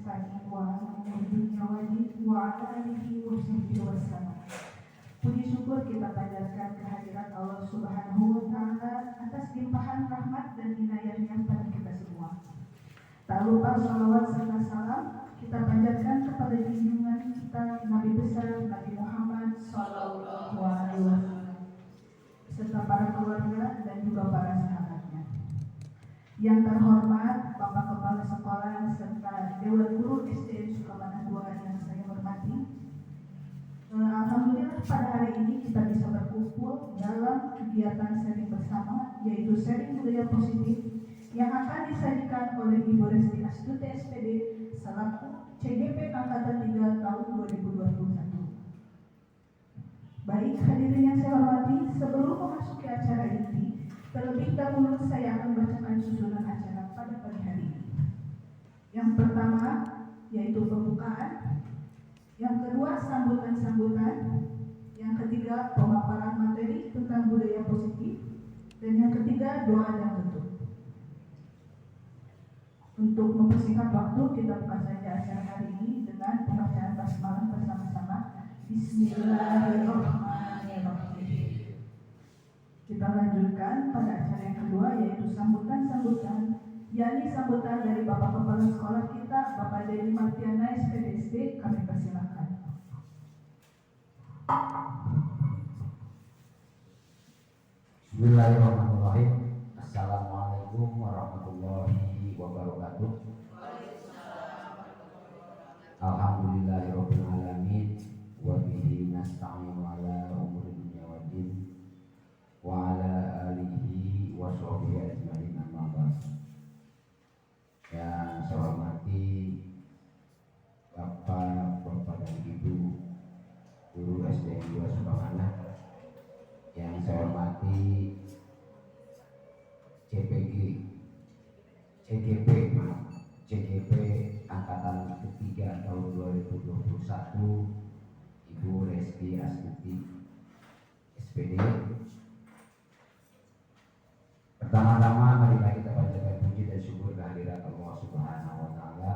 ihsani wa dunya wa ala alihi wa sahbihi wasallam. Puji syukur kita panjatkan kehadirat Allah Subhanahu wa taala atas limpahan rahmat dan inayahnya pada kita semua. Tak lupa sholawat serta salam kita panjatkan kepada junjungan kita Nabi besar Nabi Muhammad sallallahu alaihi wasallam serta para keluarga dan juga para sahabatnya. Yang terhormat Bapak Kepala Sekolah serta Dewan Guru SDN Sukamana II yang saya hormati. Alhamdulillah pada hari ini kita bisa berkumpul dalam kegiatan sharing bersama, yaitu sharing budaya positif yang akan disajikan oleh Ibu Resti Astuti SPD selaku CGP Angkatan 3 tahun 2021. Baik hadirin yang saya hormati, sebelum memasuki acara ini, terlebih dahulu saya akan bacakan susunan acara pada pagi hari ini. Yang pertama yaitu pembukaan, yang kedua sambutan-sambutan, yang ketiga pemaparan materi tentang budaya positif, dan yang ketiga doa dan tutup. Untuk mempersingkat waktu, kita buka saja acara hari ini dengan pembacaan basmalah bersama-sama. Bismillahirrahmanirrahim. Kita lanjutkan pada acara yang kedua, yaitu sambutan-sambutan, yakni sambutan dari Bapak Kepala Sekolah kita, Bapak Dedi Martiana SPDSD. Kami persilakan. Bismillahirrahmanirrahim. Assalamualaikum warahmatullahi wabarakatuh. Alhamdulillahirabbil alamin wa bihi nasta'inu ala umuri dunya waddin wa ala alihi wa sahbihi ajmain amma ba'd. Yang saya hormati Bapak dan Ibu Guru SDN 2 Sukamana, yang saya hormati CGP Angkatan ketiga tahun 2021, Ibu Resti Astuti SPD. Pertama-tama marilah kita panjatkan puji dan syukur kehadirat Allah Subhanahu wa taala.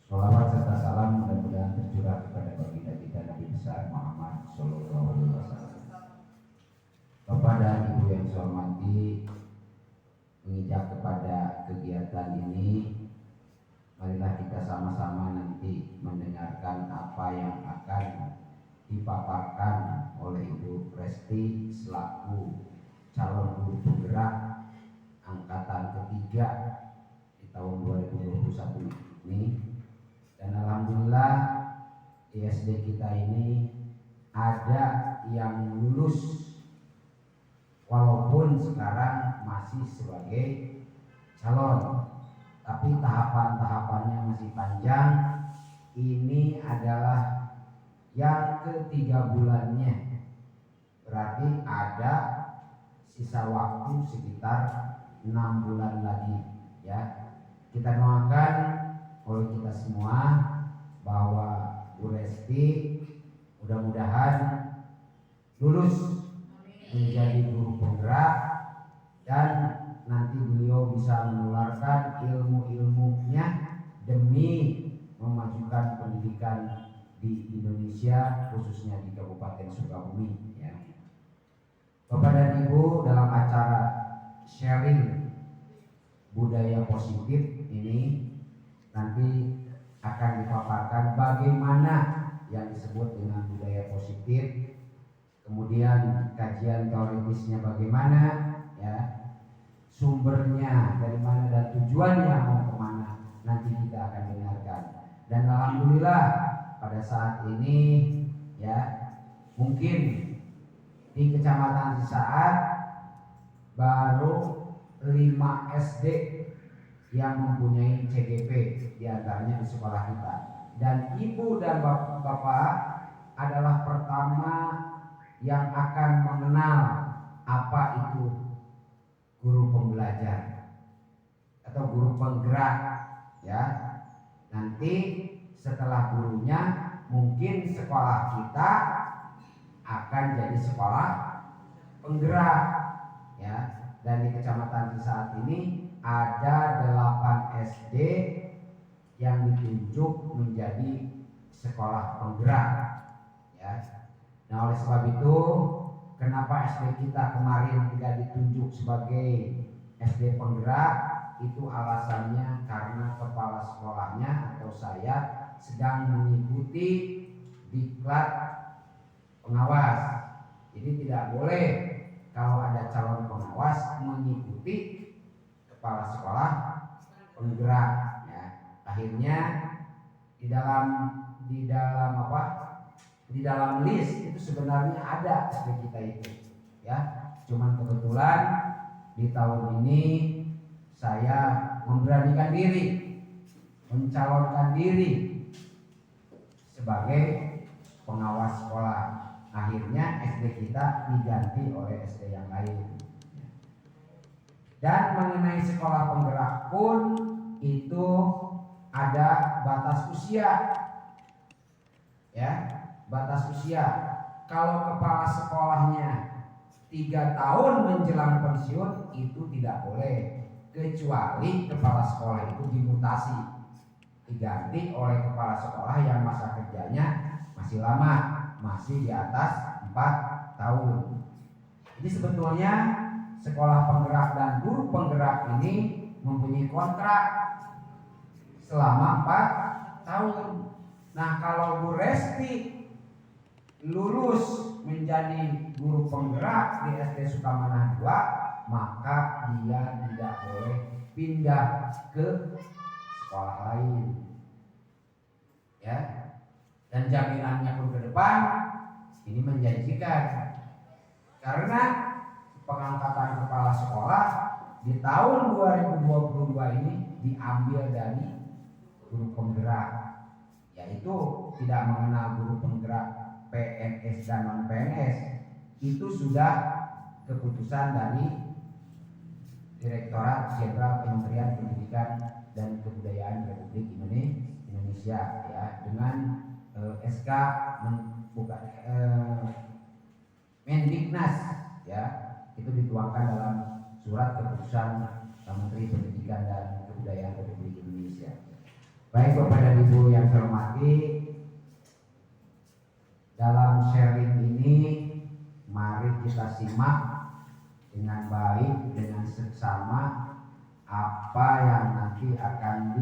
Sholawat serta salam mudah-mudahan tercurah kepada baginda kita Nabi besar Muhammad sallallahu alaihi wasallam. Bapak dan Ibu yang saya hormati, menginjak kepada kegiatan ini, marilah kita sama-sama nanti mendengarkan apa yang akan dipaparkan oleh Ibu Resti selaku calon guru penggerak angkatan ketiga di tahun 2021 ini. Dan alhamdulillah di SD kita ini ada yang lulus, walaupun sekarang masih sebagai calon, tapi tahapan-tahapannya masih panjang. Ini adalah yang ketiga bulannya, berarti ada sisa waktu sekitar 6 bulan lagi ya. Kita doakan oleh kita semua bahwa Bu Resti mudah-mudahan lulus menjadi guru penggerak dan nanti beliau bisa menularkan ilmu-ilmunya demi memajukan pendidikan di Indonesia, khususnya di Kabupaten Sukabumi ya. Bapak dan Ibu, dalam acara sharing budaya positif ini nanti akan dipaparkan bagaimana yang disebut dengan budaya positif, kemudian kajian teoritisnya bagaimana ya, sumbernya dari mana dan tujuannya mau kemana, nanti kita akan dengarkan. Dan alhamdulillah pada saat ini ya, mungkin di Kecamatan Cisaat baru 5 SD yang mempunyai CGP, diantaranya di sekolah kita. Dan ibu dan bapak adalah pertama yang akan mengenal apa itu guru pembelajar atau guru penggerak ya. Nanti setelah gurunya mungkin sekolah kita akan jadi sekolah penggerak ya. Dan di Kecamatan Cisaat ini ada 8 SD yang ditunjuk menjadi sekolah penggerak, ya. Nah, oleh sebab itu kenapa SD kita kemarin tidak ditunjuk sebagai SD penggerak, itu alasannya karena kepala sekolahnya atau saya sedang mengikuti diklat pengawas. Jadi tidak boleh kalau ada calon pengawas mengikuti kepala sekolah penggerak, ya. Akhirnya di dalam list itu sebenarnya ada SD kita itu, ya. Cuman kebetulan di tahun ini saya memberanikan diri mencalonkan diri sebagai pengawas sekolah. Akhirnya SD kita diganti oleh SD yang lain. Dan mengenai sekolah penggerak pun itu ada batas usia, ya, batas usia. Kalau kepala sekolahnya 3 tahun menjelang pensiun itu tidak boleh, kecuali kepala sekolah itu dimutasi, diganti oleh kepala sekolah yang masa kerjanya masih lama, masih di atas 4 tahun. Jadi sebetulnya sekolah penggerak dan guru penggerak ini mempunyai kontrak selama 4 tahun. Nah, kalau Bu Resti lulus menjadi guru penggerak di SD Sukamana 2, maka dia tidak boleh pindah ke sekolah lain, ya. Dan jaminannya pun ke depan ini menjanjikan, karena pengangkatan kepala sekolah di tahun 2022 ini diambil dari guru penggerak, yaitu tidak mengenal guru penggerak PNS dan non PNS. Itu sudah keputusan dari Direktorat Jenderal Kementerian Pendidikan dan Kebudayaan Republik Indonesia, ya, dengan SK Mendiknas, ya, itu dituangkan dalam surat keputusan Menteri Pendidikan dan Kebudayaan Republik Indonesia. Baik Bapak dan Ibu yang saya hormati, dalam sharing ini mari kita simak dengan baik, dengan seksama apa yang nanti akan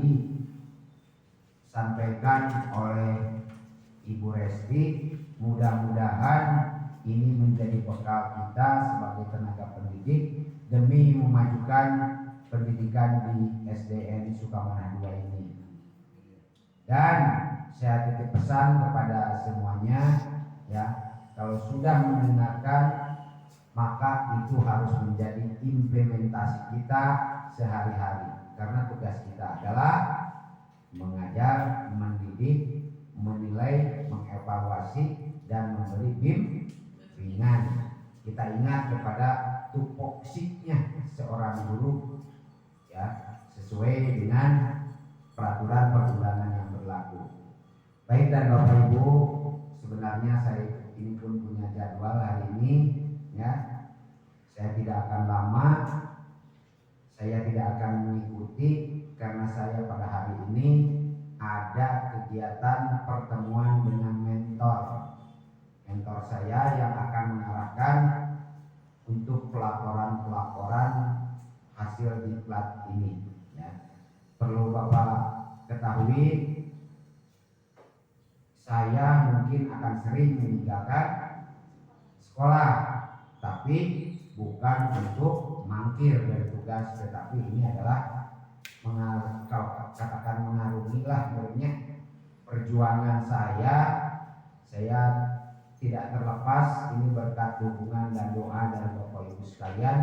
disampaikan oleh Ibu Resti. Mudah-mudahan ini menjadi bekal kita sebagai tenaga pendidik demi memajukan pendidikan di SDN Sukamana 2 ini. Dan saya titip pesan kepada semuanya, ya, kalau sudah mendengarkan maka itu harus menjadi implementasi kita sehari-hari, karena tugas kita adalah mengajar, mendidik, menilai, mengevaluasi, dan memberi bimbingan. Kita ingat kepada tupoksiknya seorang guru, ya, sesuai dengan peraturan perundangan yang berlaku. Baik, dan Bapak Ibu, sebenarnya saya ini pun punya jadwal hari ini, ya. Saya tidak akan lama, saya tidak akan mengikuti, karena saya pada hari ini ada kegiatan pertemuan dengan mentor saya yang akan mengarahkan untuk pelaporan hasil diklat ini, ya. Perlu Bapak ketahui, saya mungkin akan sering meninggalkan sekolah, tapi bukan untuk mangkir dari tugas, tetapi ini adalah katakan mengarungi lah perjuangan saya tidak terlepas ini berkat dukungan dan doa dari Bapak Ibu sekalian,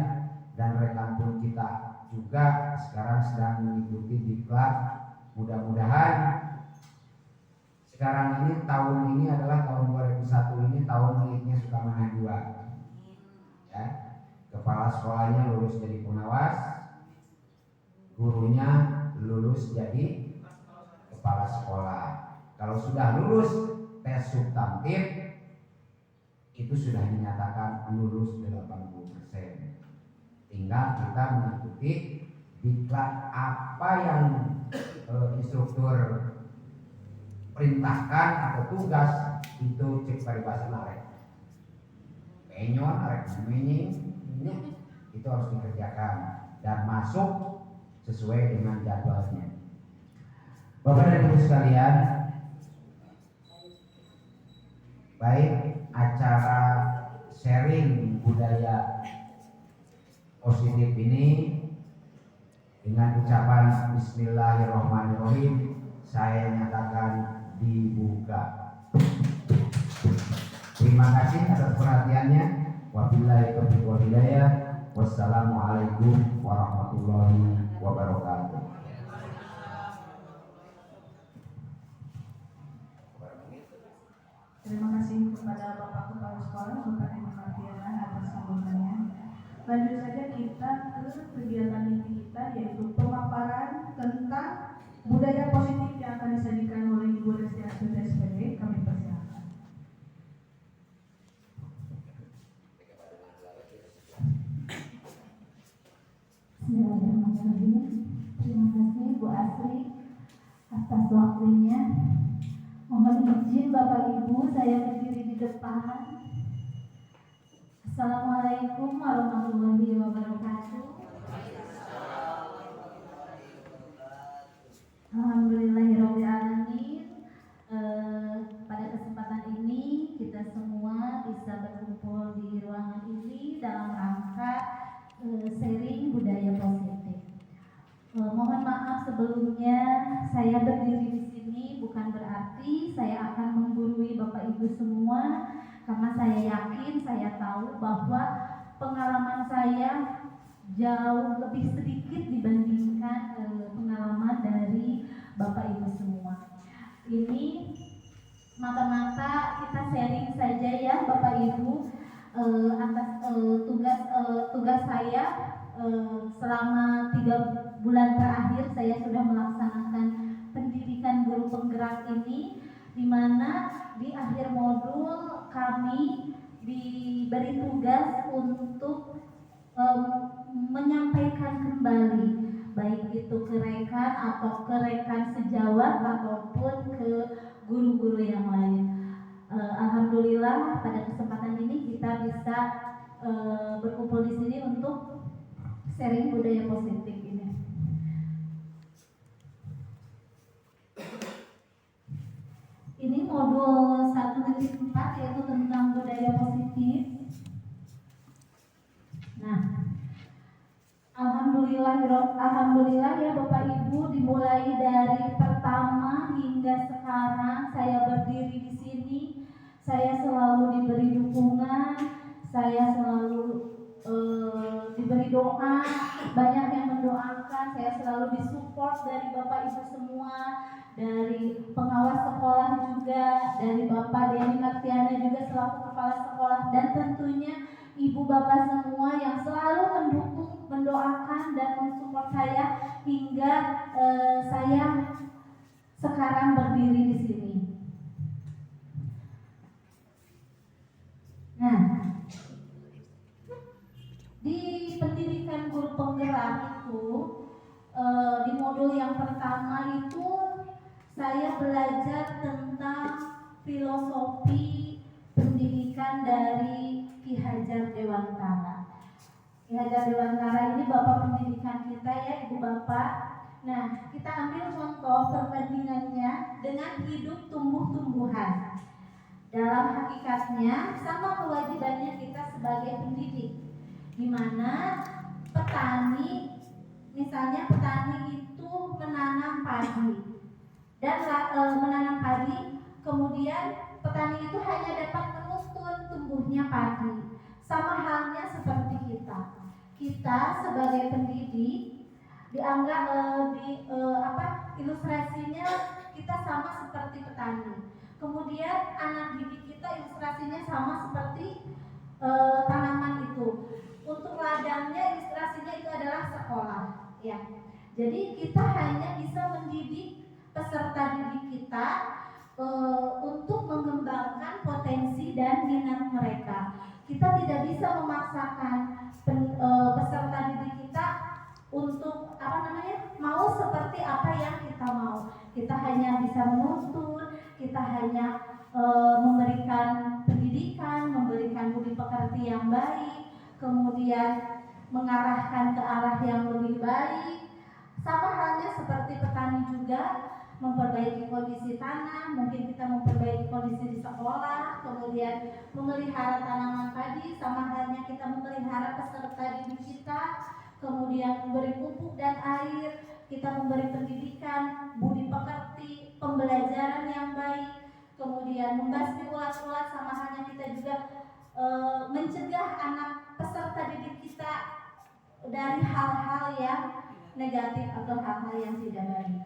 dan rekan pun kita juga sekarang sedang mengikuti diklat. Mudah-mudahan sekarang ini, tahun ini adalah tahun 2001 ini tahun miliknya Sukamana 2, ya. Kepala sekolahnya lulus jadi pengawas, gurunya lulus jadi kepala sekolah. Kalau sudah lulus tes substantif itu sudah dinyatakan lulus 80%. Tinggal kita mengikuti diklat apa yang instruktur perintahkan atau tugas itu cek paribasan arek penyon arek menying itu harus dikerjakan dan masuk sesuai dengan jadwalnya. Bapak dan Ibu sekalian, baik acara sharing budaya positif ini dengan ucapan Bismillahirrahmanirrahim saya nyatakan dibuka. Terima kasih atas perhatiannya. Wabillahi taufiq wal hidayah. Wassalamualaikum warahmatullahi wabarakatuh. Terima kasih kepada Bapak Kepala Sekolah, Bapak Edi Martiana atas sambutannya. Lanjut saja kita ke kegiatan inti kita, yaitu pemaparan tentang budaya positif yang akan disajikan oleh Ibu Resti Astuti SPD. Kami persilakan. Bismillahirrahmanirrahim. Terima kasih Bu Asri atas waktunya. Mohon izin Bapak Ibu, saya berdiri di depan. Assalamualaikum warahmatullahi wabarakatuh. Alhamdulillahirabbil alamin. Pada kesempatan ini kita semua bisa berkumpul di ruangan ini dalam rangka sharing budaya positif. Mohon maaf sebelumnya saya berdiri di sini bukan berarti saya akan menggurui Bapak Ibu semua, karena saya yakin, saya tahu bahwa pengalaman saya jauh lebih sedikit dibandingkan pengalaman dari Bapak Ibu semua. Ini mata-mata kita sharing saja ya Bapak Ibu atas tugas saya selama 3 bulan terakhir saya sudah melaksanakan pendidikan guru penggerak ini, di mana di akhir modul kami diberi tugas untuk menyampaikan kembali, baik itu ke rekan atau ke rekan sejawat ataupun ke guru-guru yang lain. Alhamdulillah pada kesempatan ini kita bisa berkumpul di sini untuk sharing budaya positif ini. Ini modul 1.4 yaitu tentang budaya positif. Nah, Alhamdulillah ya Bapak Ibu, dimulai dari pertama hingga sekarang saya berdiri di sini, saya selalu diberi dukungan, saya selalu diberi doa, banyak yang mendoakan, saya selalu disupport dari Bapak Ibu semua, dari pengawas sekolah juga, dari Bapak Edi Martiana juga selaku kepala sekolah, dan tentunya Ibu Bapak semua yang selalu mendukung, mendoakan dan mensupport saya hingga saya sekarang berdiri di sini. Nah, di pendidikan guru penggerak itu di modul yang pertama itu saya belajar tentang filosofi pendidikan dari Ki Hajar Dewantara. Ki Hajar Dewantara ini bapak pendidikan kita ya Ibu Bapak. Nah, kita ambil contoh perbandingannya dengan hidup tumbuh-tumbuhan. Dalam hakikatnya sama kewajibannya kita sebagai pendidik, di mana petani, misalnya petani itu menanam padi dan menanam padi, kemudian petani itu hanya dapat menuntun tumbuhnya padi. Sama halnya seperti kita sebagai pendidik dianggap ilustrasinya kita sama seperti petani. Kemudian anak didik kita ilustrasinya sama seperti tanaman itu. Untuk ladangnya ilustrasinya itu adalah sekolah, ya. Jadi kita hanya bisa mendidik peserta didik kita untuk mengembangkan potensi dan minat mereka. Kita tidak bisa memaksakan peserta didik kita untuk mau seperti apa yang kita mau. Kita hanya bisa menuntun, kita hanya memberikan pendidikan, memberikan budi pekerti yang baik, kemudian mengarahkan ke arah yang lebih baik. Sama halnya seperti petani juga, memperbaiki kondisi tanah, mungkin kita memperbaiki kondisi di sekolah, kemudian memelihara tanaman padi, sama halnya kita memelihara peserta didik kita, kemudian memberi pupuk dan air, kita memberi pendidikan, budi pekerti, pembelajaran yang baik, kemudian membasmi ulat-ulat, sama halnya kita juga mencegah anak peserta didik kita dari hal-hal yang negatif atau hal-hal yang tidak baik.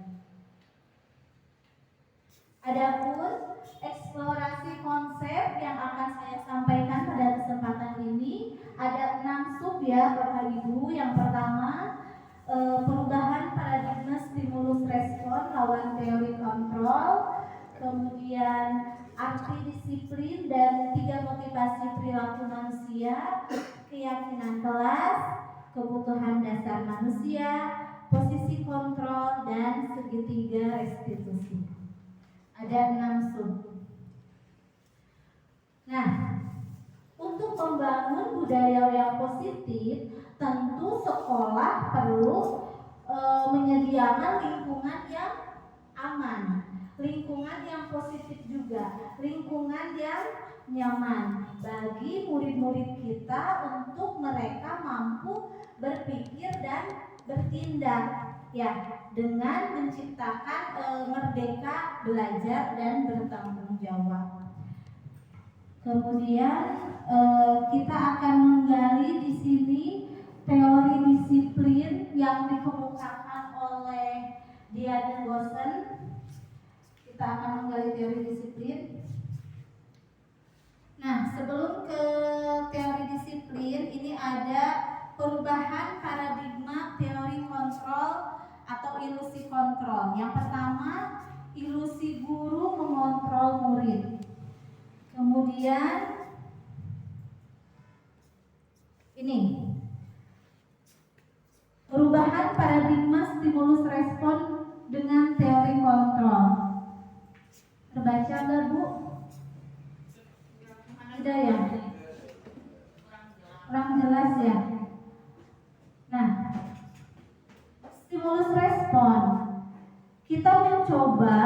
Adapun eksplorasi konsep yang akan saya sampaikan pada kesempatan ini ada 6 sub ya Bapak Ibu. Yang pertama, perubahan paradigma stimulus respon lawan teori kontrol, kemudian arti disiplin dan 3 motivasi perilaku manusia, keyakinan kelas, kebutuhan dasar manusia, posisi kontrol, dan segitiga restitusi. Ada 6 sub. Nah, untuk membangun budaya yang positif, tentu sekolah perlu menyediakan lingkungan yang aman, lingkungan yang positif juga, lingkungan yang nyaman bagi murid-murid kita untuk mereka mampu berpikir dan bertindak ya, dengan menciptakan merdeka belajar dan bertanggung jawab. Kemudian kita akan menggali di sini teori disiplin yang dikemukakan oleh Diana Gosen. Kita akan menggali teori disiplin. Nah, sebelum ke teori disiplin, ini ada perubahan paradigma teori kontrol atau ilusi kontrol. Yang pertama, ilusi guru mengontrol murid. Kemudian ini perubahan paradigma stimulus respon dengan teori kontrol. Terbaca enggak, Bu? Tidak ya? Kurang jelas ya? Nah, stimulus respon, kita mencoba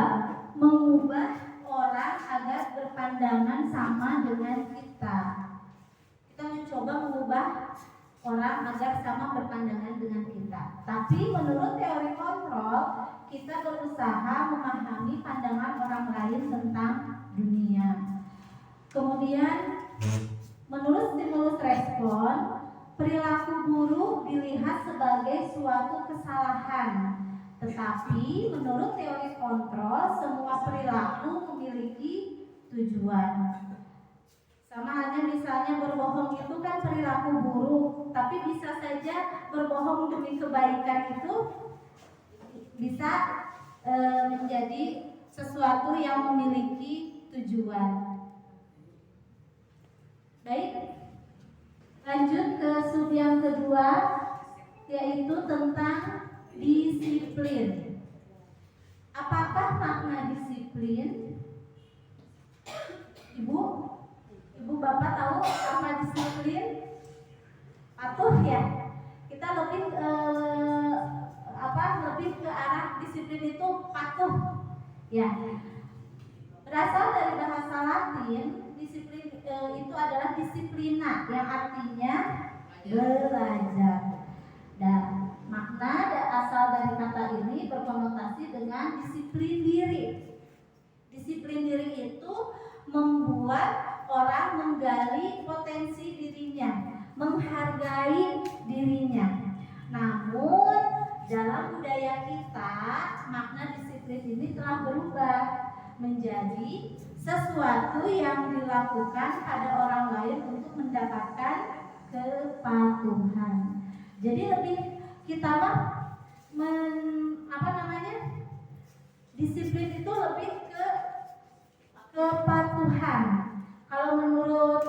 mengubah orang agar berpandangan sama dengan kita. Kita mencoba mengubah orang agar sama berpandangan dengan kita. Tapi menurut teori kontrol, kita berusaha memahami pandangan orang lain tentang dunia. Kemudian menurut stimulus respon, perilaku buruk dilihat sebagai suatu kesalahan. Tetapi menurut teori kontrol, semua perilaku memiliki tujuan. Sama halnya misalnya berbohong itu kan perilaku buruk, tapi bisa saja berbohong demi kebaikan itu bisa menjadi sesuatu yang memiliki tujuan. Baik, lanjut ke sub yang kedua, yaitu tentang disiplin. Apakah makna disiplin? Ibu Bapak tahu apa disiplin? Patuh ya. Kita lebih lebih ke arah disiplin itu patuh. Ya. Berasal dari bahasa Latin, disiplin itu adalah disiplina yang artinya belajar. Dan makna asal dari kata ini berkonotasi dengan disiplin diri. Disiplin diri itu membuat orang menggali potensi dirinya, menghargai dirinya. Namun dalam budaya kita, makna disiplin ini telah berubah menjadi sesuatu yang dilakukan pada orang lain untuk mendapatkan kepatuhan. Jadi lebih kita disiplin itu lebih ke kepatuhan. Kalau menurut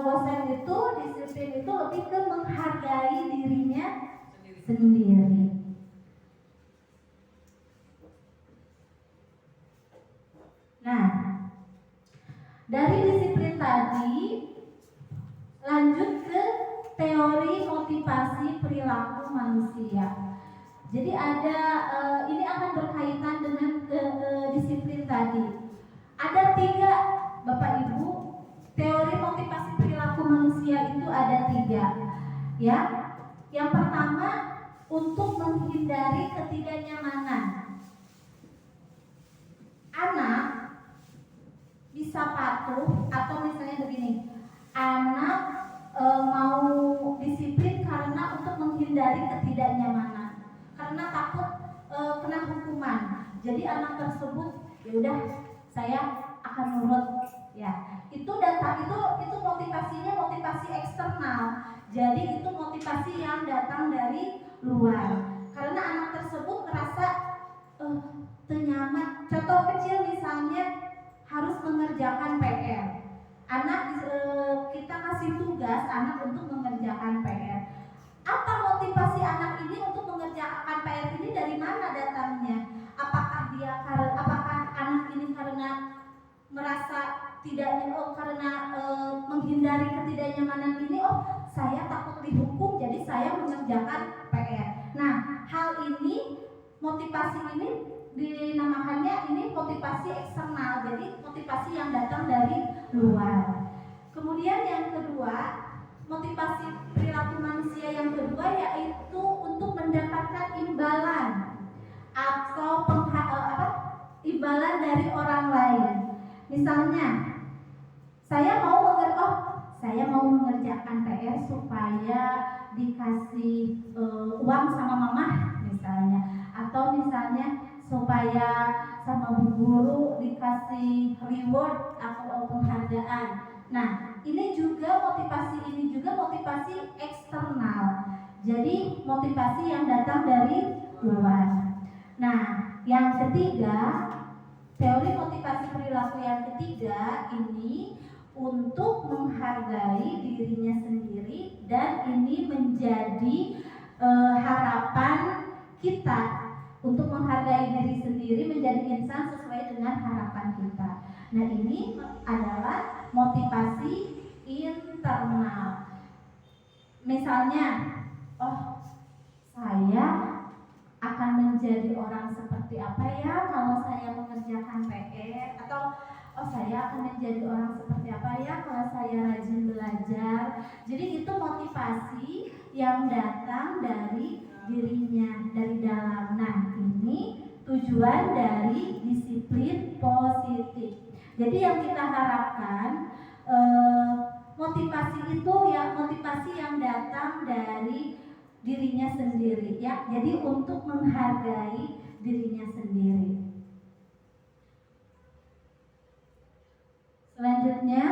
Gosen itu disiplin itu lebih ke menghargai dirinya sendiri. Dari disiplin tadi lanjut ke teori motivasi perilaku manusia. Jadi ada ini akan berkaitan dengan disiplin tadi. Ada 3 Bapak Ibu, teori motivasi perilaku manusia itu ada 3. Ya. Yang pertama, untuk menghindari ketidaknyamanan. Anak bisa patuh atau misalnya begini, anak mau disiplin karena untuk menghindari ketidaknyamanan, karena takut kena hukuman. Jadi anak tersebut ya udah saya akan nurut ya. Itu motivasinya motivasi eksternal. Jadi itu motivasi yang datang dari luar. Karena anak tersebut merasa nyaman. Contoh kecil misalnya harus mengerjakan PR. Anak kita kasih tugas anak untuk mengerjakan PR. Apa motivasi anak ini untuk mengerjakan PR ini, dari mana datangnya? Apakah anak ini karena merasa karena menghindari ketidaknyamanan ini, saya takut dihukum jadi saya mengerjakan PR. Nah, hal ini, motivasi ini dinamakannya ini motivasi eksternal, jadi motivasi yang datang dari luar. Kemudian yang kedua, motivasi perilaku manusia yang kedua yaitu untuk mendapatkan imbalan atau imbalan dari orang lain. Misalnya, saya mau mengerjakan PR supaya dikasih uang sama mama misalnya, atau misalnya supaya sama bu guru dikasih reward atau penghargaan. Nah, ini juga motivasi eksternal. Jadi motivasi yang datang dari luar. Nah, yang ketiga, teori motivasi perilaku yang ketiga ini untuk menghargai dirinya sendiri, dan ini menjadi harapan kita untuk menghargai diri sendiri, menjadi insan sesuai dengan harapan kita. Nah, ini adalah motivasi internal. Misalnya, saya akan menjadi orang seperti apa ya kalau saya mengerjakan PR, atau saya akan menjadi orang seperti apa ya kalau saya rajin belajar. Jadi itu motivasi yang datang dari dirinya, dari dalam. Nah, ini tujuan dari disiplin positif. Jadi yang kita harapkan motivasi itu motivasi yang datang dari dirinya sendiri ya. Jadi untuk menghargai dirinya sendiri. Selanjutnya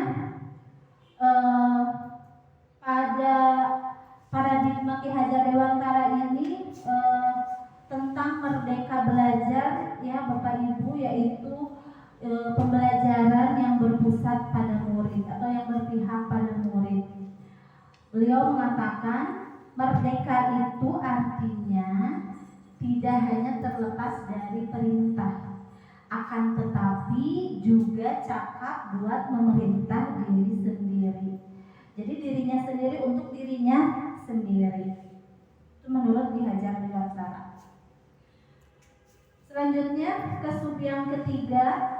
pada paradigma Ki Hajar Dewantara ini tentang merdeka belajar ya Bapak Ibu, yaitu pembelajaran yang berpusat pada murid atau yang berpihak pada murid. Beliau mengatakan merdeka itu artinya tidak hanya terlepas dari perintah, akan tetapi juga cakap buat memerintah diri sendiri. Jadi dirinya sendiri untuk dirinya sendiri. Itu menurut Ki Hajar Dewantara. Selanjutnya ke sub yang ketiga.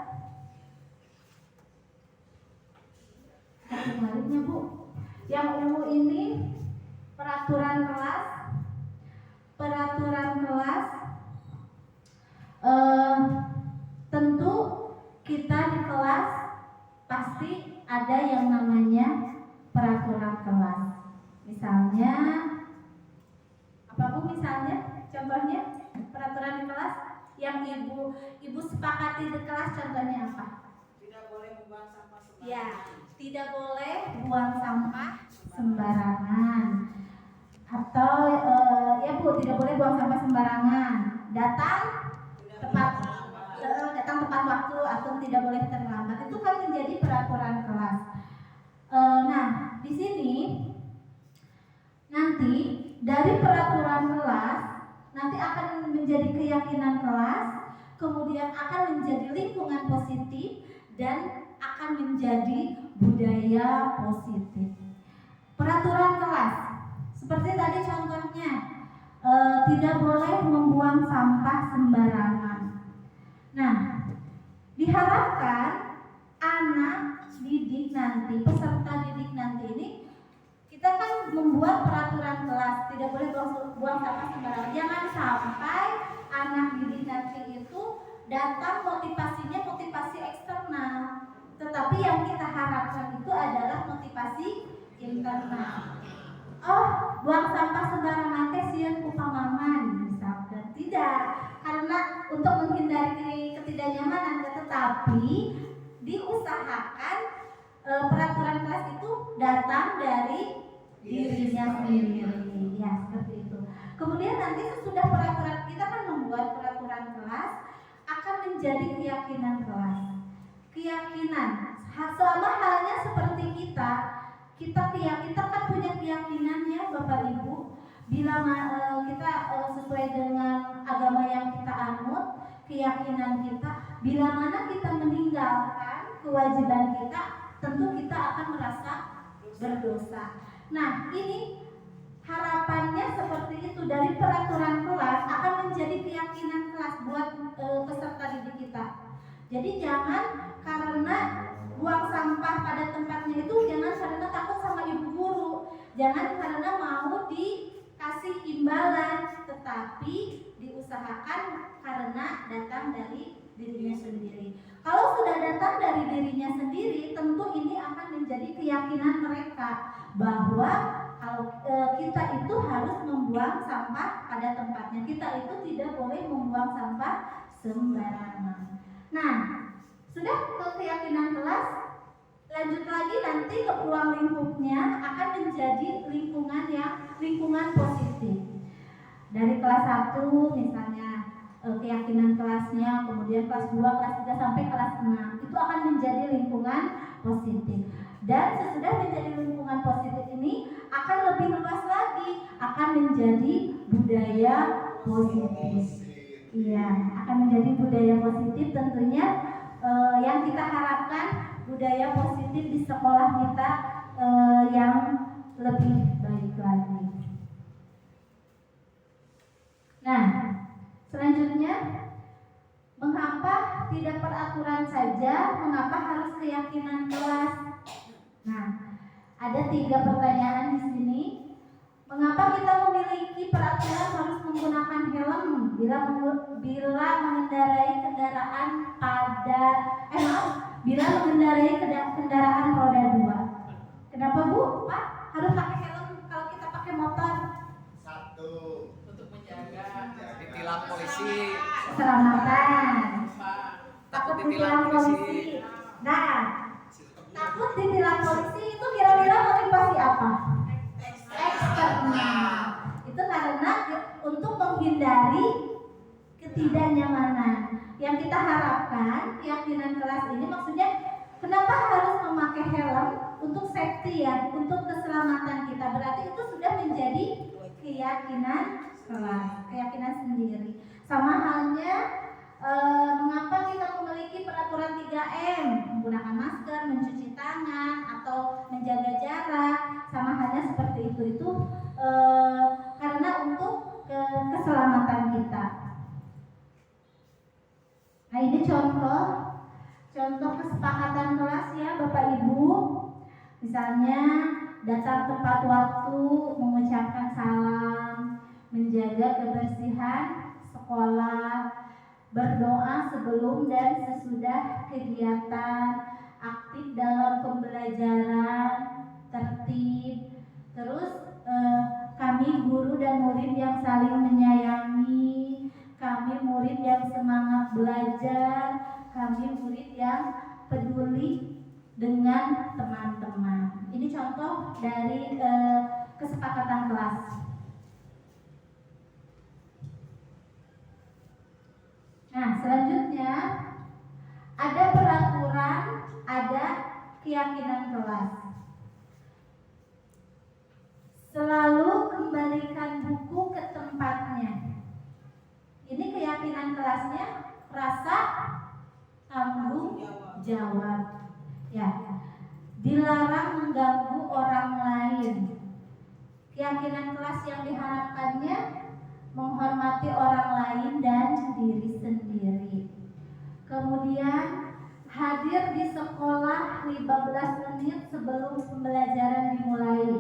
Selanjutnya Bu, yang ungu ini peraturan kelas. Tentu kita di kelas pasti ada yang namanya peraturan kelas. Misalnya apa Bu? Misalnya contohnya peraturan di kelas yang ibu sepakati di kelas, contohnya apa? Tidak boleh membuang sampah sembarangan. Ya, tidak boleh buang sampah sembarangan. Atau ya Bu, tidak boleh buang sampah sembarangan. Datang tepat waktu atau tidak boleh terlambat. Itu kan menjadi peraturan kelas. Nah, di sini nanti dari peraturan kelas nanti akan menjadi keyakinan kelas, kemudian akan menjadi lingkungan positif, dan akan menjadi budaya positif. Peraturan kelas, seperti tadi contohnya, tidak boleh membuang sampah sembarangan. Nah, diharapkan anak didik nanti, peserta didik nanti ini, kita kan membuat peraturan kelas, tidak boleh buang sampah sembarangan. Jangan sampai anak didik nanti itu datang motivasinya motivasi eksternal, tetapi yang kita harapkan itu adalah motivasi internal. Oh, buang sampah sembarangan teh sieun ku pamaman misalkan. Tidak, karena untuk menghindari ketidaknyamanan, tetapi diusahakan peraturan kelas itu datang dari dirinya sendiri. Ya, seperti itu. Kemudian nanti sesudah peraturan, kita kan membuat peraturan kelas akan menjadi keyakinan kelas. Keyakinan, sama halnya seperti kita kan punya keyakinan ya Bapak Ibu. Bila kita sesuai dengan agama yang kita anut, keyakinan kita, bila mana kita meninggalkan kewajiban kita, tentu kita akan merasa berdosa. Nah, ini harapannya seperti itu, dari peraturan kelas akan menjadi keyakinan kelas buat peserta didik kita. Jadi jangan karena buang sampah pada tempatnya itu, jangan karena takut sama ibu guru, jangan karena mau dikasih imbalan, tetapi diusahakan karena datang dari dirinya sendiri. Kalau sudah datang dari dirinya sendiri, tentu ini akan menjadi keyakinan mereka bahwa kalau kita itu harus membuang sampah pada tempatnya, kita itu tidak boleh membuang sampah sembarangan. Nah, sudah ke keyakinan kelas, lanjut lagi nanti ke ruang lingkupnya akan menjadi lingkungan positif. Dari kelas 1 misalnya keyakinan kelasnya, kemudian kelas 2, kelas 3 sampai kelas 6 itu akan menjadi lingkungan positif. Dan sesudah menjadi lingkungan positif ini akan lebih luas lagi, akan menjadi budaya positif. Iya, akan menjadi budaya positif tentunya. Yang kita harapkan budaya positif di sekolah kita yang lebih baik lagi. Nah, selanjutnya, mengapa tidak peraturan saja, mengapa harus keyakinan kelas? Nah, ada 3 pertanyaan di sini. Mengapa kita memiliki peraturan harus menggunakan helm bila mengendarai kendaraan bila mengendarai kendaraan roda 2? Kenapa Bu? Pak, harus pakai helm kalau kita pakai motor? 1. Untuk menjaga ditilang polisi. Keselamatan. Takut ditilang polisi. Nah, takut ditilang polisi itu kira-kira motivasi apa? Eksternal. Itu karena untuk menghindari ketidaknyamanan. Yang kita harapkan keyakinan kelas ini maksudnya kenapa harus memakai helm? Untuk safety ya, untuk keselamatan kita. Berarti itu sudah menjadi keyakinan kelas, keyakinan sendiri. Sama halnya mengapa kita memiliki peraturan 3M, menggunakan masker, mencuci tangan, atau menjaga jarak, sama halnya seperti itu karena untuk keselamatan kita. Nah, ini contoh kesepakatan kelas ya Bapak Ibu. Misalnya datang tepat waktu, mengucapkan salam, menjaga kebersihan sekolah, berdoa sebelum dan sesudah kegiatan, aktif dalam pembelajaran, tertib. Terus kami guru dan murid yang saling menyayangi, kami murid yang semangat belajar, kami murid yang peduli dengan teman-teman. Ini contoh dari kesepakatan kelas. Nah, selanjutnya ada peraturan, ada keyakinan kelas. Selalu kembalikan buku ke tempatnya. Ini keyakinan kelasnya, rasa tanggung jawab. dilarang mengganggu orang lain. Keyakinan kelas yang diharapkannya menghormati orang lain dan diri sendiri. Kemudian hadir di sekolah 15 menit sebelum pembelajaran dimulai.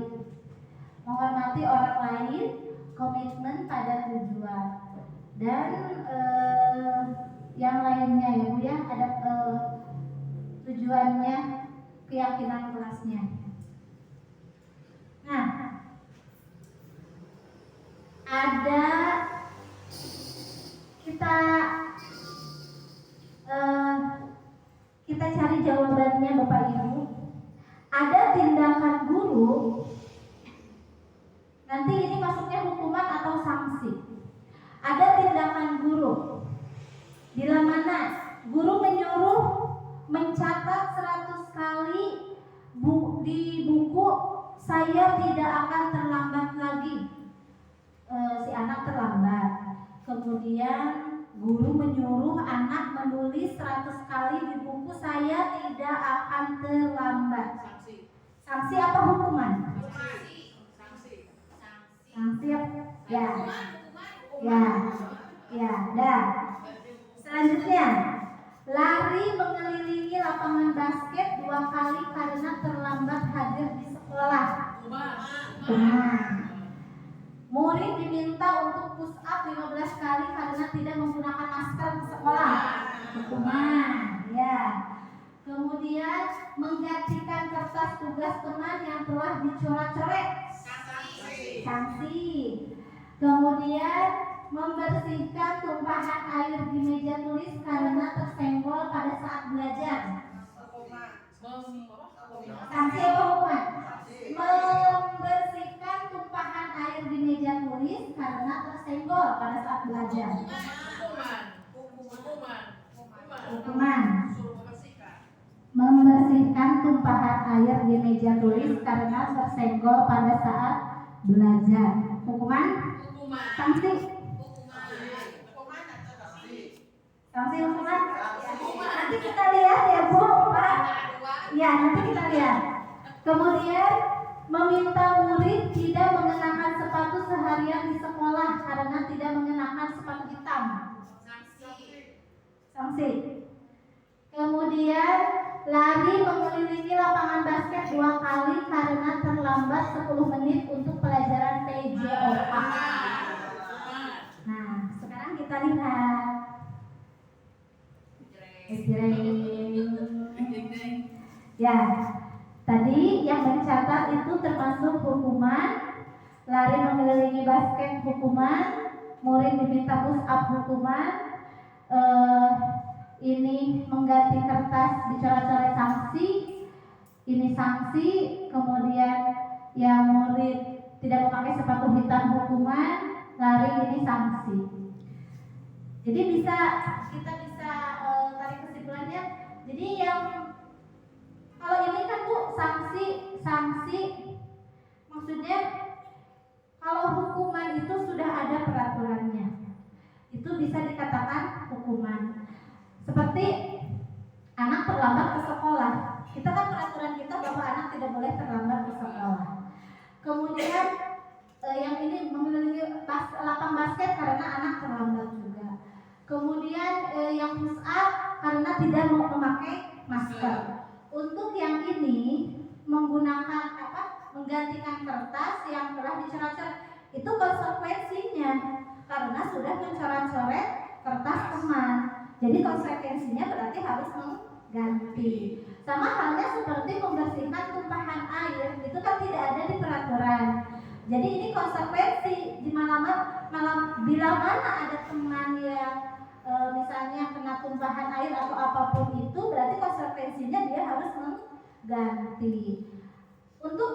Menghormati orang lain, komitmen pada tujuan. Dan yang lainnya ya Bu ya, ada tujuannya, keyakinan kelasnya. Nah, ada kita cari jawabannya Bapak Ibu. Ada tindakan guru, nanti ini masuknya hukuman atau sanksi. Ada tindakan guru bila mana guru menyuruh mencatat 100 kali di buku, saya tidak akan terlambat lagi. Si anak terlambat. Kemudian guru menyuruh anak menulis 100 kali di buku, saya tidak akan terlambat. Sanksi apa hukuman? Sanksi ya. Ya, dah. Selanjutnya, lari mengelilingi lapangan basket 2 kali karena terlambat hadir di sekolah. Murid diminta untuk push up 15 kali karena tidak menggunakan masker di sekolah. Hukuman, ya. Kemudian menggantikan kertas tugas teman yang telah dicoret-coret. Sanksi. Kemudian membersihkan tumpahan air di meja tulis karena tersenggol pada saat belajar. Sanksi apa hukuman? Membersihkan tumpahan air di meja tulis karena tersenggol pada saat belajar. Hukuman. Membersihkan tumpahan air di meja tulis karena tersenggol pada saat belajar. Hukuman. Sanksi. Sanksi hukuman. Nanti kita lihat ya Bu, Pak. Ya, nanti kita lihat. Kemudian meminta murid tidak mengenakan sepatu seharian di sekolah karena tidak mengenakan sepatu hitam. Sanksi. Kemudian lari mengelilingi lapangan basket 2 kali karena terlambat 10 menit untuk pelajaran PJOK. Nah, sekarang kita lihat. Ya, tadi yang mencatat itu termasuk hukuman. Lari mengelilingi basket hukuman, murid diminta push up hukuman, ini mengganti kertas dicoret-coret sanksi, ini sanksi. Kemudian yang murid tidak memakai sepatu hitam hukuman, lari ini sanksi. Jadi kita bisa tarik kesimpulannya. Jadi yang kalau ini kan Bu sanksi maksudnya kalau hukuman itu sudah ada peraturannya, itu bisa dikatakan hukuman. Seperti anak terlambat ke sekolah, kita kan peraturan kita bahwa anak tidak boleh terlambat ke sekolah. Kemudian yang ini mengelilingi lapang basket karena anak terlambat juga. Kemudian yang push up karena tidak mau memakai masker. Untuk yang ini menggunakan menggantikan kertas yang telah dicoret-coret, itu konsekuensinya karena sudah mencoret-coret kertas teman. Jadi konsekuensinya berarti harus mengganti. Sama halnya seperti membersihkan tumpahan air, itu kan tidak ada di peraturan. Jadi ini konsekuensi di bila mana ada teman yang misalnya kena tumpahan air atau apapun itu, berarti konsekuensinya dia harus mengganti. Untuk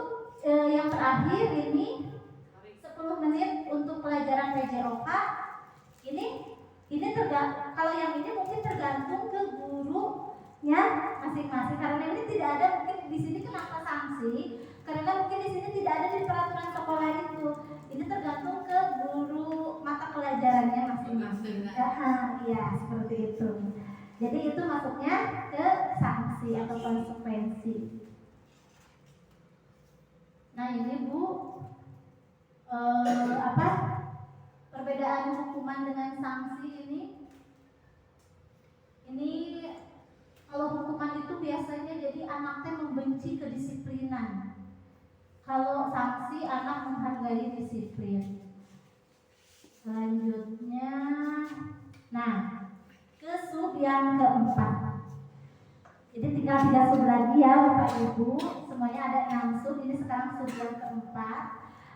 yang terakhir ini 10 menit untuk pelajaran PJOK. Ini kalau yang ini mungkin tergantung ke gurunya masing-masing, karena ini tidak ada mungkin di sini. Kenapa sanksi? Karena mungkin di sini tidak ada di peraturan sekolah itu. Ini tergantung ke guru mata pelajarannya masing-masing. Iya, seperti itu. Jadi itu masuknya ke sanksi atau konsekuensi. Nah ini Bu, perbedaan hukuman dengan sanksi ini kalau hukuman itu biasanya jadi anaknya membenci kedisiplinan. Kalau sanksi anak menghargai disiplin. Selanjutnya, nah ke sub yang keempat. Jadi tinggal 3 sub lagi ya Bapak Ibu. Semuanya ada 6 sub. Ini sekarang sub yang keempat,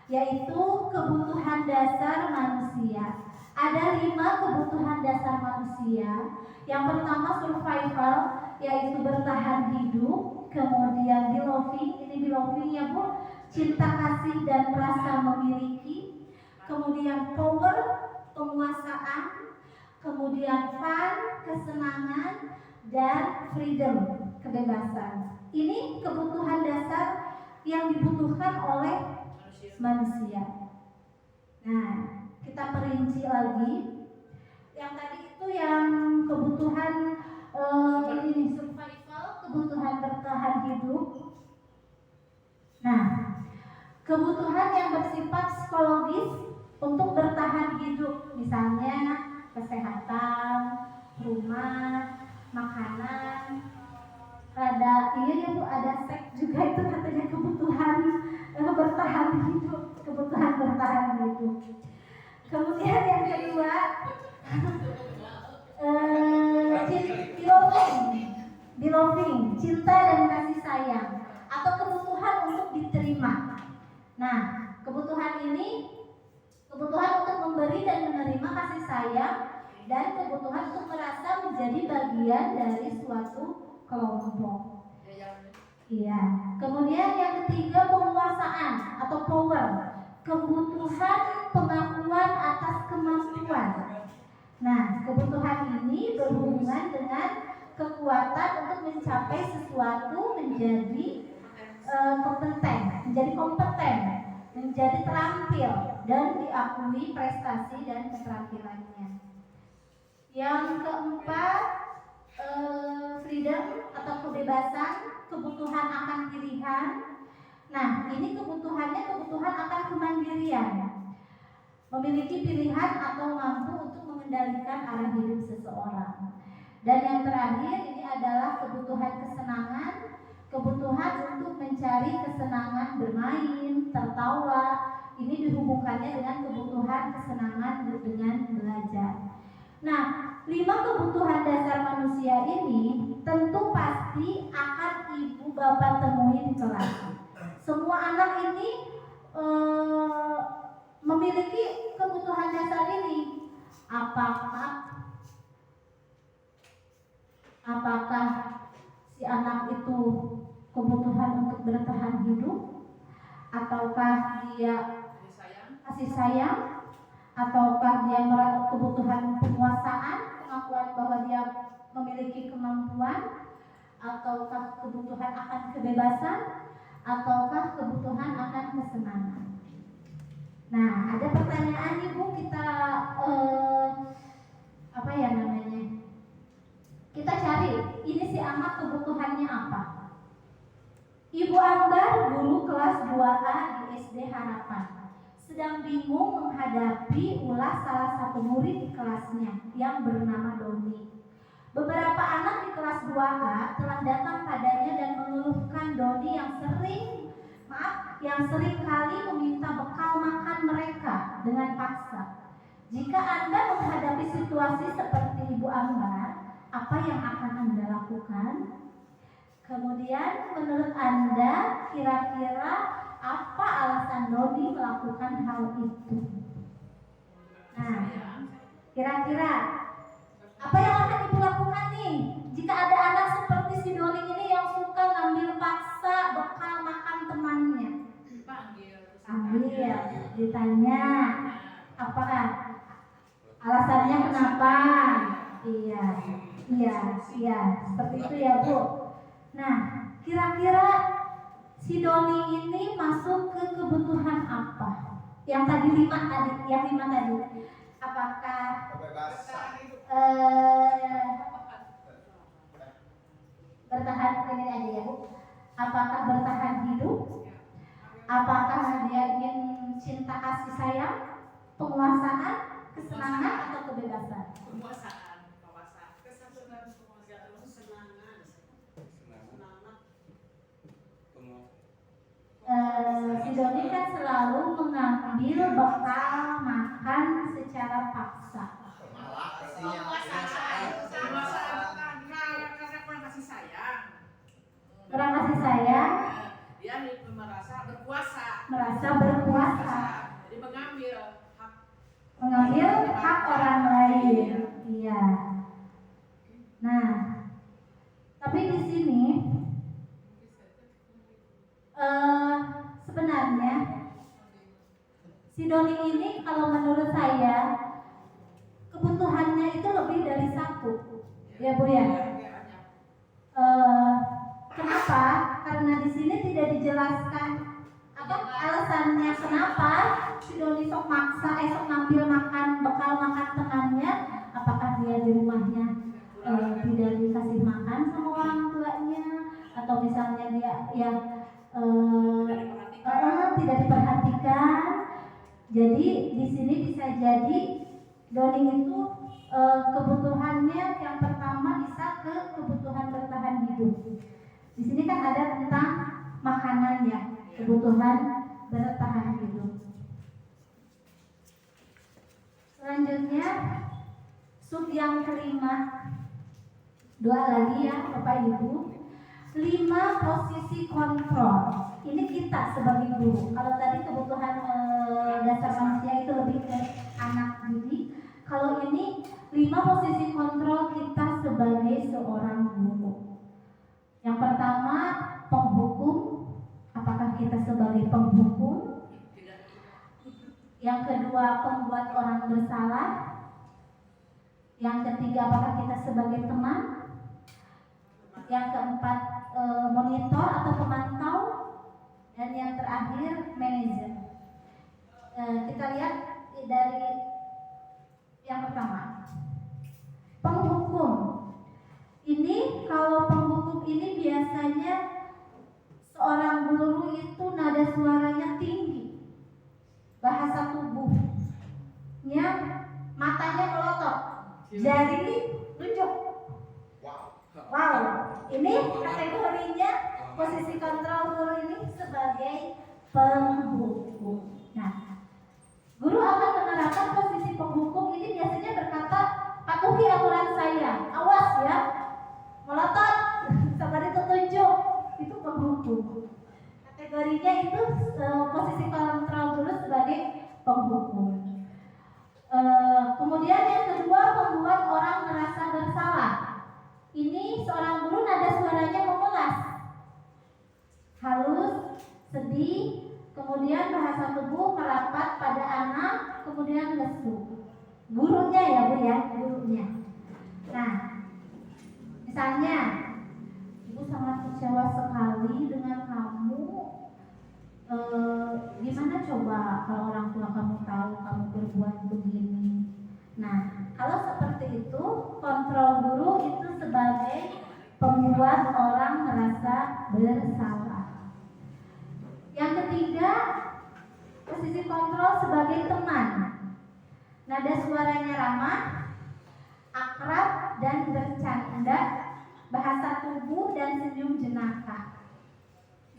yaitu kebutuhan dasar manusia. Ada 5 kebutuhan dasar manusia. Yang pertama survival, yaitu bertahan hidup. Kemudian belonging, ini belonging ya Bu, cinta kasih dan rasa memiliki. Kemudian power, penguasaan. Kemudian fun, kesenangan. Dan freedom, kebebasan. Ini kebutuhan dasar yang dibutuhkan oleh manusia. Nah, kita perinci lagi. Yang tadi itu yang kebutuhan ini survival, kebutuhan bertahan hidup. Nah, kebutuhan yang bersifat psikologis untuk bertahan hidup, misalnya kesehatan, rumah, makanan, ada seks juga, itu katanya kebutuhan bertahan hidup, kebutuhan bertahan hidup. Kemudian yang kedua, belonging, cinta dan kasih sayang, atau kebutuhan untuk diterima. Nah, kebutuhan ini kebutuhan untuk memberi dan menerima kasih sayang, dan kebutuhan untuk merasa menjadi bagian dari suatu kelompok. Iya. Kemudian yang ketiga, penguasaan atau power, kebutuhan pengakuan atas kemampuan. Nah, kebutuhan ini berhubungan dengan kekuatan untuk mencapai sesuatu, menjadi kompeten, menjadi terampil dan diakui prestasi dan keterampilannya. Yang keempat, freedom atau kebebasan, kebutuhan akan pilihan. Nah, ini kebutuhannya kebutuhan akan kemandirian, memiliki pilihan atau mampu untuk mengendalikan arah hidup seseorang. Dan yang terakhir ini adalah kebutuhan kesenangan, kebutuhan untuk mencari kesenangan bermain, tertawa. Ini dihubungkannya dengan kebutuhan kesenangan dengan belajar. Nah, 5 kebutuhan dasar manusia ini tentu pasti akan ibu bapak temui di kelas. Semua anak ini memiliki kebutuhan dasar ini. Apakah si anak itu kebutuhan untuk bertahan hidup, ataukah dia kasih sayang, ataukah dia kebutuhan penguasaan, pengakuan bahwa dia memiliki kemampuan, ataukah kebutuhan akan kebebasan, ataukah kebutuhan akan kesenangan. Nah, ada pertanyaan Ibu, kita kita cari ini si anak kebutuhannya apa. Ibu Ambar, guru kelas 2A di SD Harapan, sedang bingung menghadapi ulas salah satu murid di kelasnya yang bernama Doni. Beberapa anak di kelas 2A telah datang padanya dan mengeluhkan Doni yang sering kali meminta bekal makan mereka dengan paksa. Jika Anda menghadapi situasi seperti Ibu Ambar, apa yang akan Anda lakukan? Kemudian menurut Anda kira-kira apa alasan Doni melakukan hal itu? Nah, kira-kira apa yang akan Ibu lakukan nih jika ada anak seperti si Doni ini yang suka ngambil paksa bekal makan temannya? Panggil, ditanya apakah alasannya kenapa? Iya, seperti itu ya Bu. Nah, kira-kira si Doni ini masuk ke kebutuhan apa? Yang tadi 5 tadi. Apakah bertahan ini aja ya Bu? Apakah bertahan hidup? Apakah kita kasih sayang, penguasaan, kesenangan atau kebebasan? Penguasaan. Kesenangan. Si Doni kan selalu mengambil bekal makan secara paksa. Karena kurang kasih sayang. Kurang kasih sayang, Dia merasa berkuasa. Jadi mengambil hak orang lain. Iya. Nah, tapi di sini sebenarnya si Doni ini kalau menurut saya kebutuhannya itu lebih dari satu, ya Bu ya. Kenapa? Karena di sini tidak dijelaskan apa alasannya kenapa si Doni sok ngambil bekal makan temannya. Apakah dia di rumahnya tidak dikasih makan sama orang tuanya, atau misalnya dia tidak diperhatikan. Jadi di sini bisa jadi Doni itu kebutuhannya yang pertama bisa ke kebutuhan bertahan hidup. Di sini kan ada tentang makanan ya, kebutuhan bertahan hidup. Selanjutnya sub yang kelima, 2 lagi ya Bapak Ibu. 5 posisi kontrol. Ini kita sebagai guru. Kalau tadi kebutuhan dasar manusia itu lebih ke anak didik. Kalau ini 5 posisi kontrol kita sebagai seorang guru. Yang pertama, penghukum. Apakah kita sebagai penghukum? Yang kedua, pembuat orang bersalah. Yang ketiga, apakah kita sebagai teman? Yang keempat, monitor atau pemantau. Dan yang terakhir, manajer. Kita lihat dari yang pertama, penghukum. Ini kalau penghukum ini biasanya seorang guru itu nada suaranya tinggi, bahasa tubuhnya, matanya melotot, jari luncuk. Wow, ini kategorinya posisi kontrol guru ini sebagai penghukum. Nah, guru akan menerapkan posisi penghukum ini biasanya berkata, patuhi aturan saya, awas ya, melotot, sama ditunjuk, itu penghukum. Kategorinya itu posisi kontrol guru sebagai penghukum. Kemudian yang kedua, membuat orang merasa bersalah. Ini seorang guru nada suaranya memelas, halus, sedih, kemudian bahasa tubuh merapat pada anak, kemudian lesu. Gurunya ya Bu ya, gurunya. Nah, misalnya Ibu sangat kecewa sekali dengan kamu. Gimana coba kalau orang tua kamu tahu kamu berbuat begini? Nah, kalau seperti itu, kontrol guru itu sebagai pembuat orang merasa bersalah. Yang ketiga, posisi kontrol sebagai teman. Nada suaranya ramah, akrab dan bercanda, bahasa tubuh dan senyum jenaka.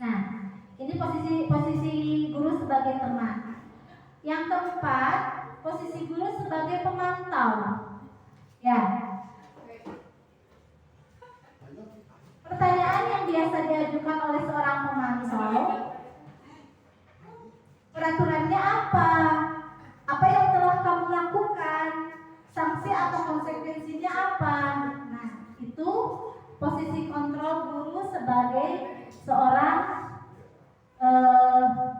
Nah, ini posisi guru sebagai teman. Yang keempat, posisi guru sebagai pemantau. Ya. Pertanyaan yang biasa diajukan oleh seorang pemantau, peraturannya apa? Apa yang telah kamu lakukan? Sanksi atau konsekuensinya apa? Nah, itu posisi kontrol guru sebagai seorang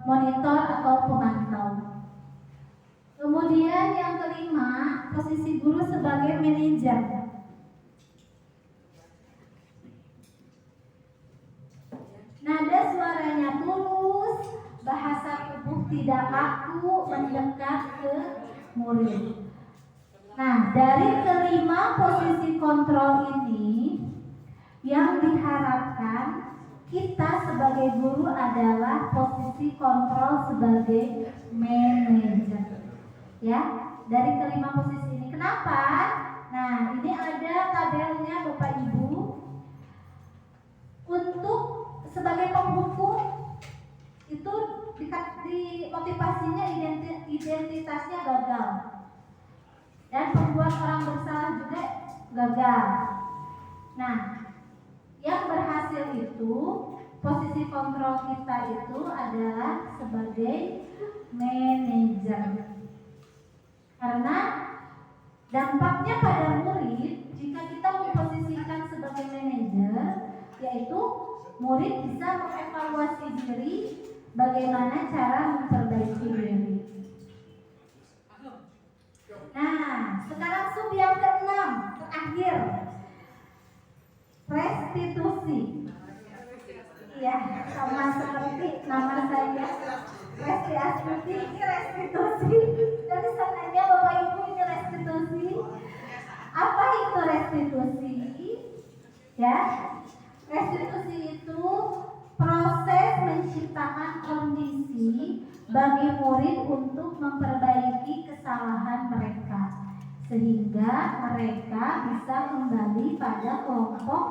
monitor atau pemantau. Kemudian yang kelima, posisi guru sebagai manajer. Nada suaranya tulus, bahasa tubuh tidak kaku, mendekat ke murid. Nah, dari kelima posisi kontrol ini yang diharapkan kita sebagai guru adalah posisi kontrol sebagai manajer. Ya, dari kelima posisi ini. Kenapa? Nah, ini ada tabelnya Bapak Ibu. Untuk sebagai penghukum itu di motivasinya identitasnya gagal. Dan membuat orang bersalah juga gagal. Nah, yang berhasil itu posisi kontrol kita itu adalah sebagai manajer. Karena dampaknya pada murid jika kita memposisikan sebagai manajer, yaitu murid bisa mengevaluasi diri bagaimana cara memperbaiki diri. Nah, sekarang sub yang ke-6 terakhir, restitusi. Iya, sama seperti nama saya, Resti Astuti. Ini restitusi. Dari sananya Bapak Ibu, ini restitusi. Apa itu restitusi? Ya, restitusi itu proses menciptakan kondisi bagi murid untuk memperbaiki kesalahan mereka, sehingga mereka bisa kembali pada kelompok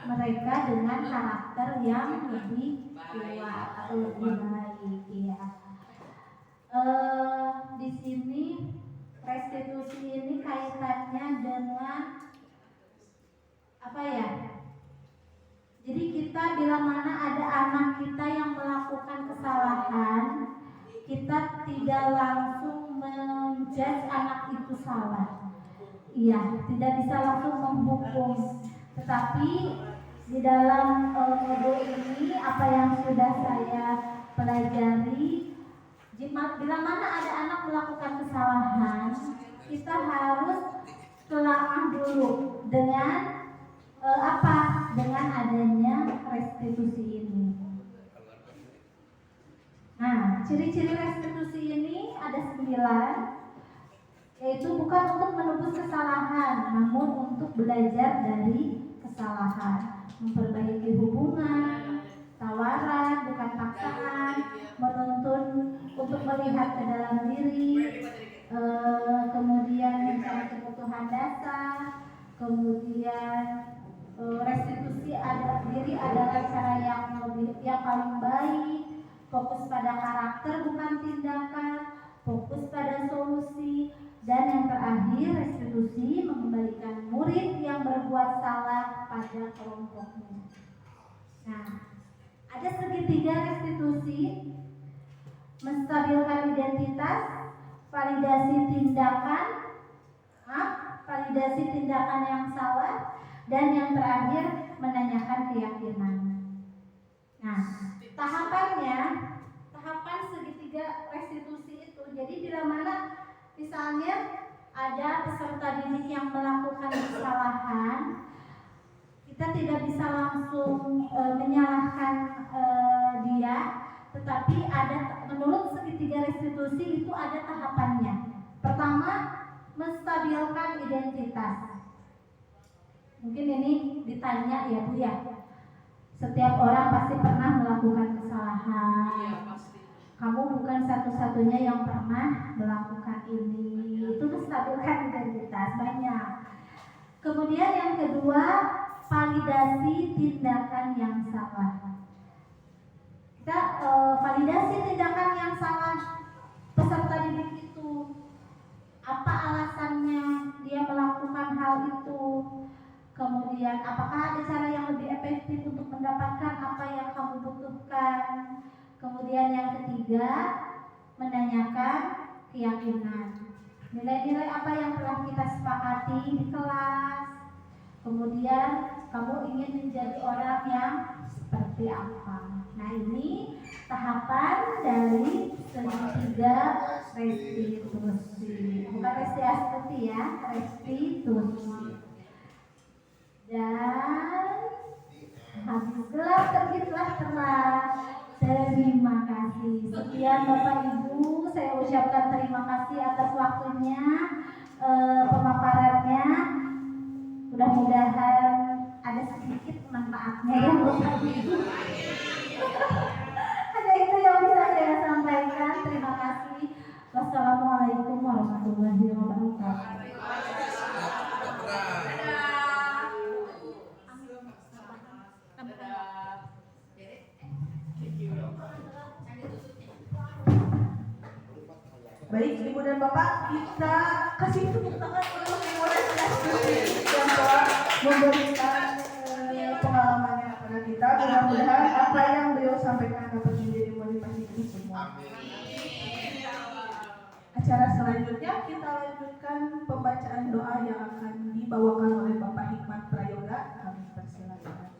mereka dengan karakter yang lebih kuat atau lebih baik. Ya. Di sini restitusi ini kaitannya dengan apa ya? Jadi kita bila mana ada anak kita yang melakukan kesalahan, kita tidak langsung menjudge anak itu salah. Iya, tidak bisa langsung menghukum. Tetapi di dalam modul ini apa yang sudah saya pelajari, bila mana ada anak melakukan kesalahan, kita harus telaah dulu dengan dengan adanya restitusi ini. Nah, ciri-ciri restitusi ini ada 9, yaitu bukan untuk menebus kesalahan, namun untuk belajar dari kesalahan, memperbaiki hubungan, tawaran, bukan paksaan, menuntun untuk melihat ke dalam diri, kemudian mencari kebutuhan dasar, kemudian restitusi diri adalah cara yang paling baik, fokus pada karakter bukan tindakan, fokus pada solusi, dan yang terakhir restitusi mengembalikan murid yang berbuat salah pada kelompoknya. Nah, ada segitiga restitusi: menstabilkan identitas, validasi tindakan yang salah, dan yang terakhir menanyakan keyakinan. Nah, tahapan segitiga restitusi itu, jadi bila mana misalnya ada peserta didik yang melakukan kesalahan, kita tidak bisa langsung menyalahkan dia, tetapi menurut segitiga restitusi itu ada tahapannya. Pertama, menstabilkan identitas. Mungkin ini ditanya ya Bu ya, setiap orang pasti pernah melakukan kesalahan. Iya, pasti. Kamu bukan satu-satunya yang pernah melakukan ini. Itu menstabilkan identitas, banyak. Kemudian yang kedua, validasi tindakan yang salah. Kita validasi tindakan yang salah peserta didik itu. Apa alasannya dia melakukan hal itu? Kemudian apakah ada cara yang lebih efektif untuk mendapatkan apa yang kamu butuhkan? Kemudian yang ketiga, menanyakan keyakinan. Nilai-nilai apa yang telah kita sepakati di kelas. Kemudian kamu ingin menjadi orang yang seperti apa? Nah, ini tahapan dari segitiga restitusi. Bukan Resti Astuti ya, restitusi. Dan habis gelap terbitlah terang. Terima kasih. Sekian Bapak Ibu, saya ucapkan terima kasih atas waktunya, pemaparannya. Mudah-mudahan ada sedikit manfaatnya ya Bapak Ibu. Hanya itu yang bisa saya sampaikan. Terima kasih. Wassalamualaikum warahmatullahi wabarakatuh. Baik, Ibu dan Bapak, kita kasih tepuk tangan untuk Ibu dan yang telah memberikan pengalamannya kepada kita. Mudah-mudahan apa yang beliau sampaikan dapat menjadi motivasi kita semua. Acara selanjutnya kita lanjutkan pembacaan doa yang akan dibawakan oleh Bapak Hikmat Prayoga. Kami persilakan.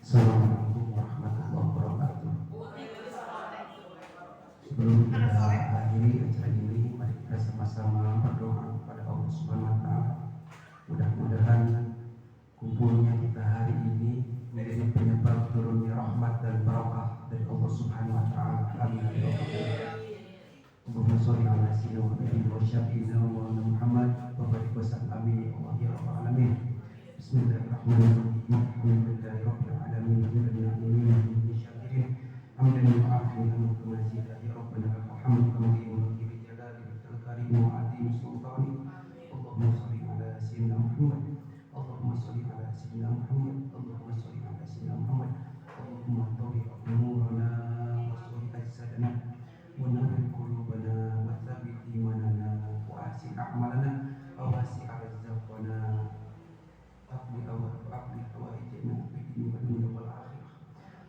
Assalamualaikum warahmatullahi wabarakatuh. Sebelum kita akhiri acara ini, mari kita sama-sama berdoa kepada Allah Subhanahu wa Ta'ala. Mudah-mudahan kumpulnya kita hari ini menjadi penyebab turunnya rahmat dan barakah dari Allah Subhanahu wa Ta'ala. Amin. Allahumma sholli ala sayyidina Muhammadin wa syafi'ina wa Muhammad wa barik wa sallim amin ya rabbal alamin. Bismillahirrahmanirrahim. Alhamdulillahi rabbil alamin. Hamdan syakirin. Hamdan yu'afi hamdan mazida ya rabbana lakal hamdu kama yanbaghi li jalali wajhikal karim wa 'azimi sultani. Allahumma sholli ala sayyidina Muhammad. Allahumma sholli ala sayyidina Muhammad. Allahumma sholli ala sayyidina Muhammad. Allahumma tawwi umurana wa sholli ajsadana wa nawwir qulubana wa thabbit imanana wa ahsin a'malana wa wasi' rizqana. Aqdi hawaijana fi dunya wa dunya wal akhirah.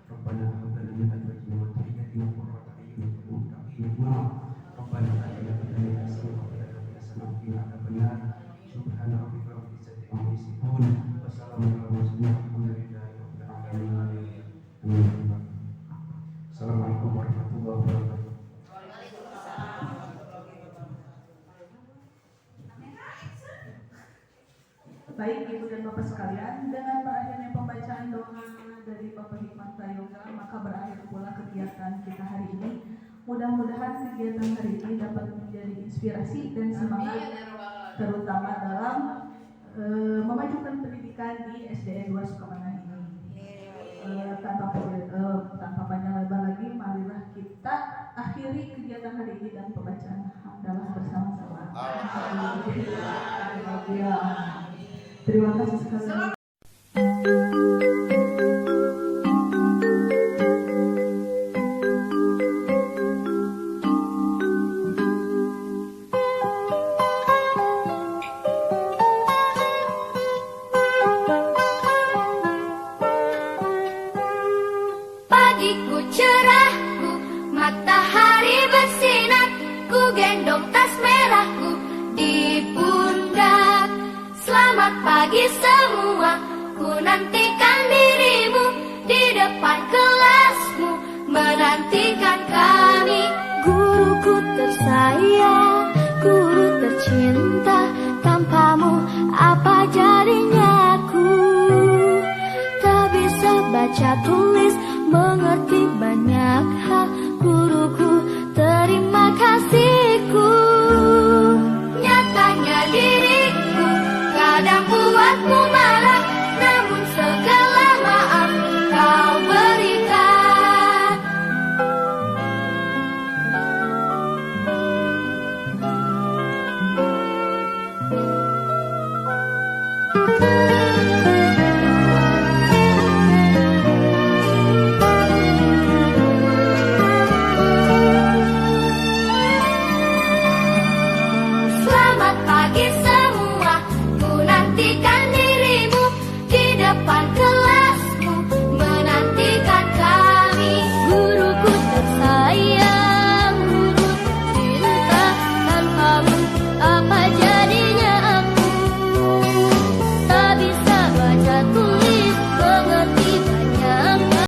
Rabbana hab lana min azwajina wa dhurriyyatina qurrata a'yunin waj'alna lil muttaqina imama. Rabbana atina fid dunya hasanah wa fil akhirati hasanah wa qina adzabannar. Subhana rabbika rabbil izzati amma yasifun wa salamun alal mursalin walhamdulillahi rabbil alamin. Amin. Assalamualaikum warahmatullahi wabarakatuh. Baik Ibu dan Bapak sekalian, dengan berakhirnya pembacaan doa dari Bapak Hikmat Prayoga, maka berakhir pula kegiatan kita hari ini. Mudah-mudahan kegiatan hari ini dapat menjadi inspirasi dan semangat, terutama dalam memajukan pendidikan di SDN 2 Sukamanah ini. Tanpa panjang lebar lagi, marilah kita akhiri kegiatan hari ini dan pembacaan hamdalah bersama-sama. Terima kasih sekali. Pagiku cerahku, matahari bersinar, ku gendong tas merahku di pundak. Selamat pagi semua, ku nantikan dirimu di depan kelasmu, menantikan kami. Guruku tersayang, guru tercinta, tanpamu apa jadinya aku? Tak bisa baca tulis, mengerti banyak hal. Guruku, terima kasihku. Nyatanya diriku kadang buatmu marah, namun segala maaf kau berikan. Selamat pagi.